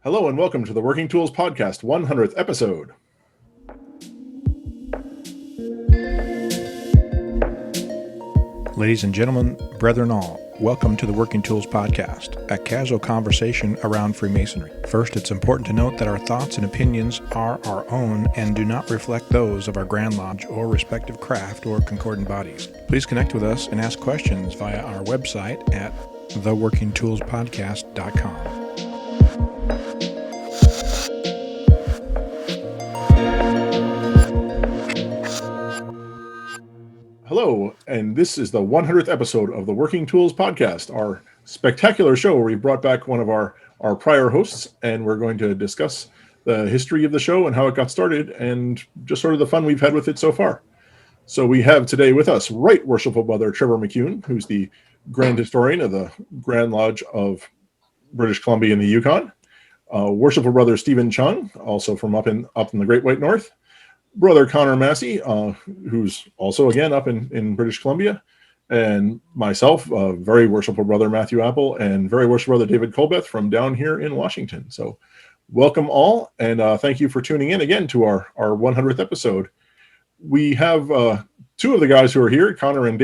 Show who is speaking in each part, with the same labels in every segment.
Speaker 1: Hello and welcome to the Working Tools Podcast, 100th episode.
Speaker 2: Ladies and gentlemen, brethren all, welcome to the Working Tools Podcast, a casual conversation around Freemasonry. First, it's important to note that our thoughts and opinions are our own and do not reflect those of our Grand Lodge or respective craft or concordant bodies. Please connect with us and ask questions via our website at theworkingtoolspodcast.com.
Speaker 1: Hello, and this is the 100th episode of the Working Tools Podcast, our spectacular show where we brought back one of our prior hosts, and we're going to discuss the history of the show and how it got started and just sort of the fun we've had with it so far. So we have today with us Right Worshipful Brother Trevor McKeown, who's the Grand Historian of the Grand Lodge of British Columbia in the Yukon. Worshipful Brother Stephen Chung, also from up in the Great White North. Brother Connor Massey, who's also, again, up in British Columbia, and myself, very worshipful Brother Matthew Appel, and very worshipful Brother David Colbeth from down here in Washington. So welcome all, and thank you for tuning in again to our 100th episode. We have two of the guys who are here, Connor and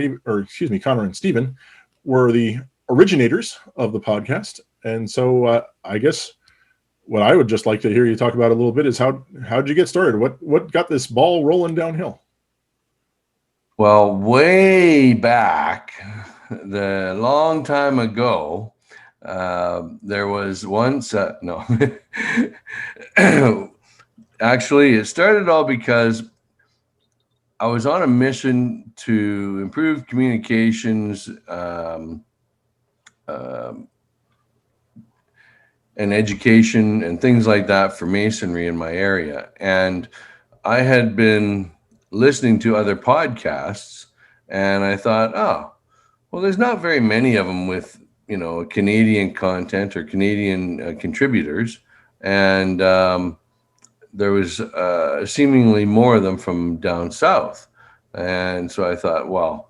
Speaker 1: Stephen, were the originators of the podcast, and so I guess what I would just like to hear you talk about a little bit is how'd you get started? What got this ball rolling downhill?
Speaker 3: Well, way back, the long time ago, there was once no. Actually, it started all because I was on a mission to improve communications and education and things like that for Masonry in my area. And I had been listening to other podcasts, and I thought, well, there's not very many of them with, Canadian content or Canadian contributors. And there was seemingly more of them from down south. And so I thought, well,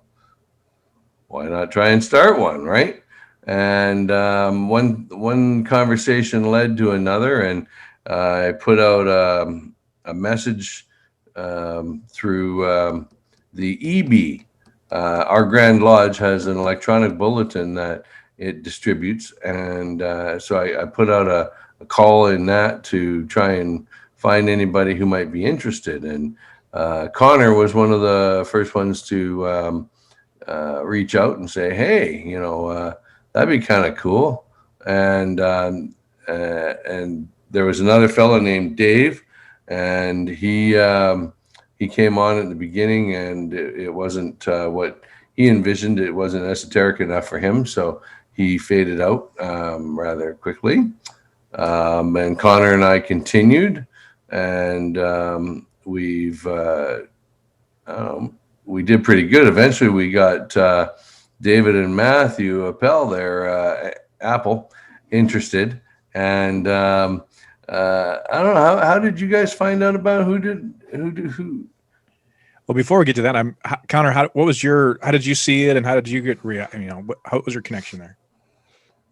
Speaker 3: why not try and start one, right? And one conversation led to another, and I put out a message through the EB. Our Grand Lodge has an electronic bulletin that it distributes, and so I put out a call in that to try and find anybody who might be interested. And Connor was one of the first ones to reach out and say, hey, that'd be kind of cool. And there was another fellow named Dave, and he came on at the beginning, and it wasn't what he envisioned. It wasn't esoteric enough for him, so he faded out rather quickly. And Connor and I continued, and we did pretty good. Eventually, we got David and Matthew Appel there, Appel, interested. And I don't know, how did you guys find out about who?
Speaker 2: Well, before we get to that, Connor, how did you see it, and how did you get how was your connection there?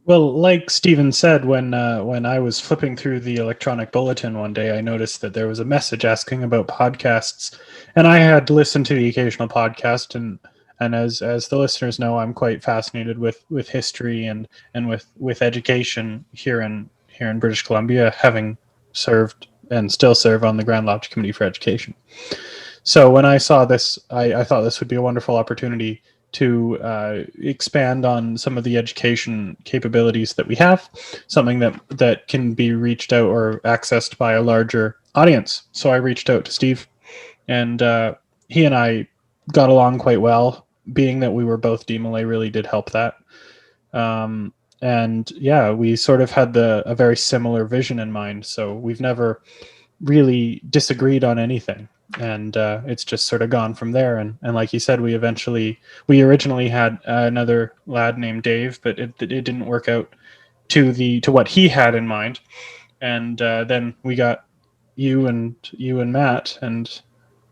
Speaker 4: Well, like Stephen said, when I was flipping through the electronic bulletin one day, I noticed that there was a message asking about podcasts, and I had listened to the occasional podcast, and as the listeners know, I'm quite fascinated with history and with education here in British Columbia, having served and still serve on the Grand Lodge Committee for Education. So when I saw this, I thought this would be a wonderful opportunity to expand on some of the education capabilities that we have, something that can be reached out or accessed by a larger audience. So I reached out to Steve, and he and I got along quite well, being that we were both DMLA really did help that. And yeah, we sort of had a very similar vision in mind. So we've never really disagreed on anything. And it's just sort of gone from there. And like you said, we originally had another lad named Dave, but it didn't work out to what he had in mind. And then we got you and Matt, and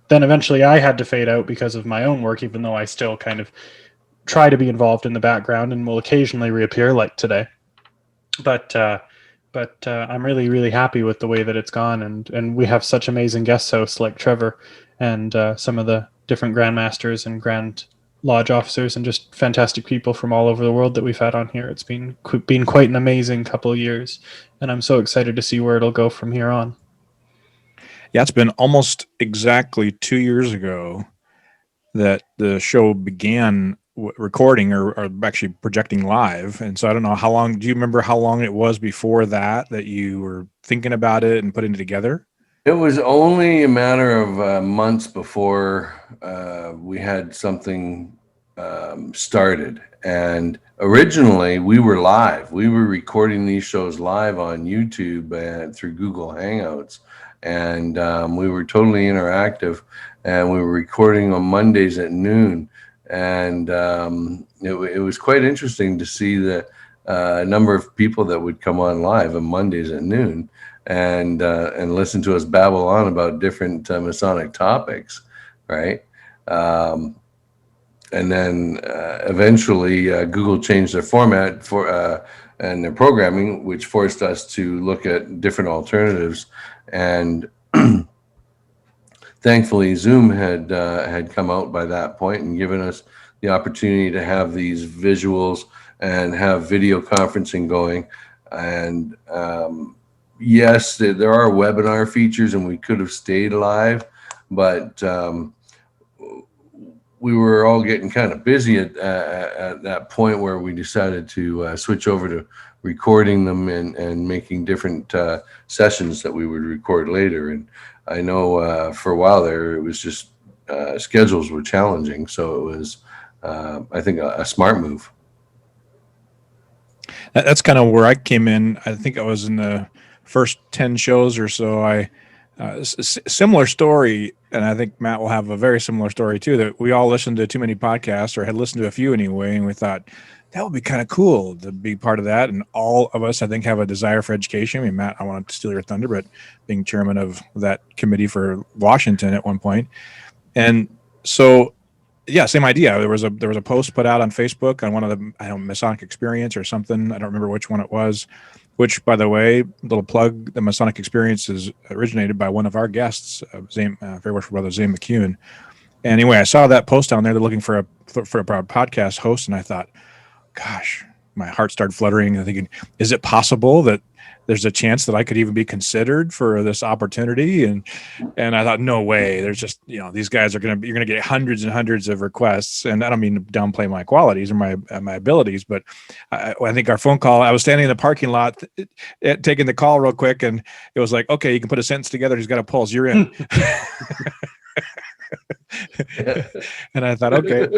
Speaker 4: then eventually I had to fade out because of my own work, even though I still kind of try to be involved in the background and will occasionally reappear like today. But But I'm really, really happy with the way that it's gone, and we have such amazing guest hosts like Trevor and some of the different grandmasters and grand lodge officers and just fantastic people from all over the world that we've had on here. It's been quite an amazing couple of years, and I'm so excited to see where it'll go from here on.
Speaker 2: Yeah, it's been almost exactly 2 years ago that the show began recording or actually projecting live. And so I don't know how long, do you remember how long it was before that you were thinking about it and putting it together?
Speaker 3: It was only a matter of months before we had something started. And originally we were live. We were recording these shows live on YouTube and through Google Hangouts. And we were totally interactive, and we were recording on Mondays at noon. And it was quite interesting to see the number of people that would come on live on Mondays at noon and listen to us babble on about different Masonic topics, right? And then eventually Google changed their format for and their programming, which forced us to look at different alternatives. And thankfully, Zoom had come out by that point and given us the opportunity to have these visuals and have video conferencing going. And yes, there are webinar features, and we could have stayed live, but we were all getting kind of busy at that point where we decided to switch over to recording them and making different sessions that we would record later. And I know for a while there, it was just schedules were challenging. So it was, I think, a smart move.
Speaker 2: That's kind of where I came in. I think I was in the first 10 shows or so. Similar story, and I think Matt will have a very similar story too, that we all listened to too many podcasts, or had listened to a few anyway, and we thought that would be kind of cool to be part of that. And all of us, I think, have a desire for education. I mean, Matt, I want to steal your thunder, but being chairman of that committee for Washington at one point. And so, yeah, same idea. There was a post put out on Facebook on one of the Masonic Experience or something. I don't remember which one it was. Which, by the way, little plug, the Masonic Experience is originated by one of our guests, very worshipful brother Zane McKeown. Anyway, I saw that post down there. They're looking for a podcast host, and I thought, gosh, my heart started fluttering and thinking, is it possible that there's a chance that I could even be considered for this opportunity? And I thought, no way. There's just, these guys you're going to get hundreds and hundreds of requests. And I don't mean to downplay my qualities or my abilities, but I think our phone call, I was standing in the parking lot taking the call real quick. And it was like, okay, you can put a sentence together. He's got a pulse. You're in. And I thought, okay.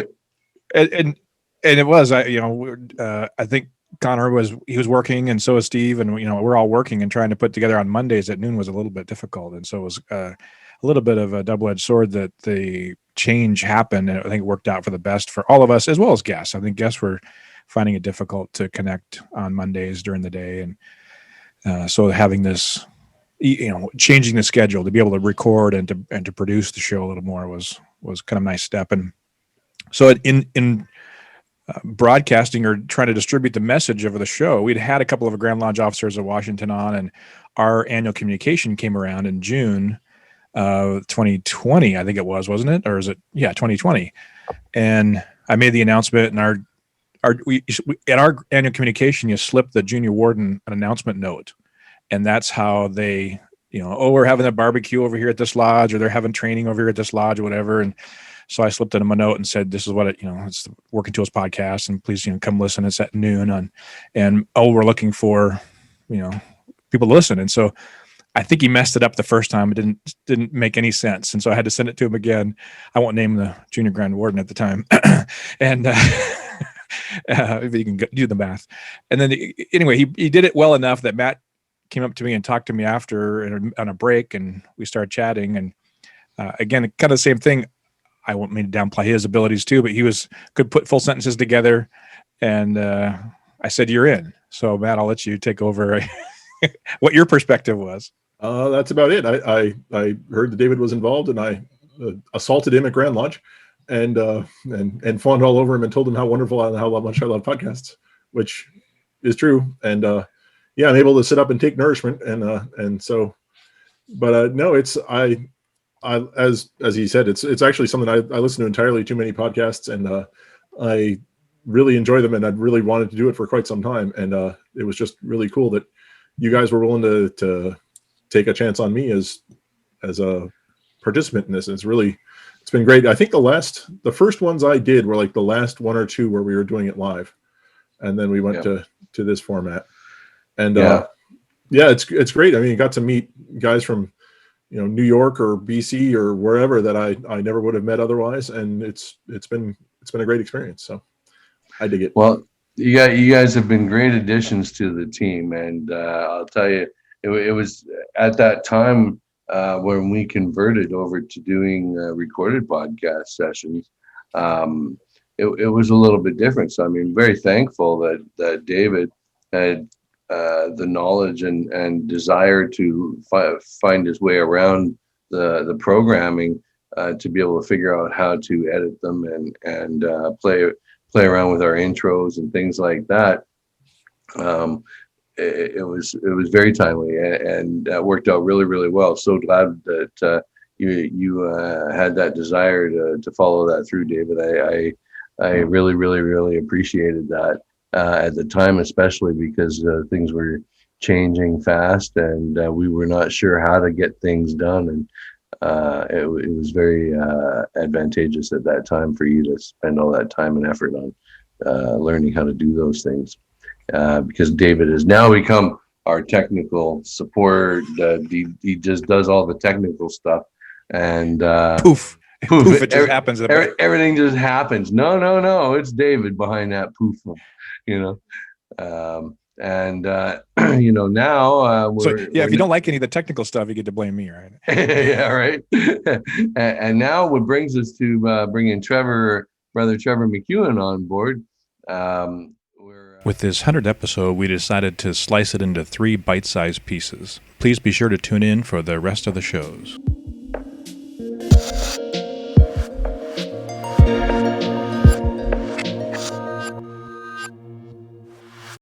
Speaker 2: And it was, I think Connor was working, and so was Steve, and we're all working, and trying to put together on Mondays at noon was a little bit difficult. And so it was a little bit of a double-edged sword that the change happened, and I think it worked out for the best for all of us as well as guests. I think guests were finding it difficult to connect on Mondays during the day, and so having this, changing the schedule to be able to record and to produce the show a little more was kind of a nice step. And so in broadcasting or trying to distribute the message of the show, we'd had a couple of Grand Lodge officers of Washington on, and our annual communication came around in June of 2020, I think it was, wasn't it? Or is it? Yeah, 2020. And I made the announcement, and at our annual communication, you slip the junior warden an announcement note, and that's how they, we're having a barbecue over here at this lodge, or they're having training over here at this lodge, or whatever. And so I slipped them a note and said, this is what it's the Working Tools podcast, and please, come listen. It's at noon and we're looking for, people to listen. And so I think he messed it up the first time. It didn't make any sense. And so I had to send it to him again. I won't name the junior grand warden at the time. And if you can do the math. And then anyway, he did it well enough that Matt came up to me and talked to me after on a break, and we started chatting. And again, kind of the same thing. I won't mean to downplay his abilities too, but he could put full sentences together. And I said, you're in. So Matt, I'll let you take over what your perspective was.
Speaker 1: That's about it. I heard that David was involved, and I assaulted him at Grand Lodge and fawned all over him and told him how wonderful and how much I love podcasts, which is true. And yeah, I'm able to sit up and take nourishment, and so, but no, it's I as he said, it's actually something I listen to entirely too many podcasts, and I really enjoy them, and I'd really wanted to do it for quite some time, and it was just really cool that you guys were willing to take a chance on me as a participant in this. And it's been great. I think the first ones I did were like the last one or two where we were doing it live, and then we went to this format, and yeah, it's great. I mean, you got to meet guys from New York or BC or wherever that I never would have met otherwise, and it's been a great experience. So I dig it.
Speaker 3: Well, you guys have been great additions to the team, and I'll tell you, it was at that time when we converted over to doing recorded podcast sessions. It was a little bit different. So I mean, very thankful that David had the knowledge and desire to find his way around the programming to be able to figure out how to edit them and play around with our intros and things like that. It was very timely and worked out really, really well. So glad that you had that desire to follow that through, David. I really, really, really appreciated that at the time, especially because things were changing fast, and we were not sure how to get things done. And it was very advantageous at that time for you to spend all that time and effort on learning how to do those things. Because David has now become our technical support. He just does all the technical stuff, and
Speaker 2: Poof, it just happens.
Speaker 3: Everything just happens. No, it's David behind that poof. And now
Speaker 2: if you don't like any of the technical stuff, you get to blame me, right?
Speaker 3: Yeah, right. And now what brings us to bringing brother Trevor McKeown on board.
Speaker 2: With this 100th episode, we decided to slice it into 3 bite-sized pieces. Please be sure to tune in for the rest of the shows.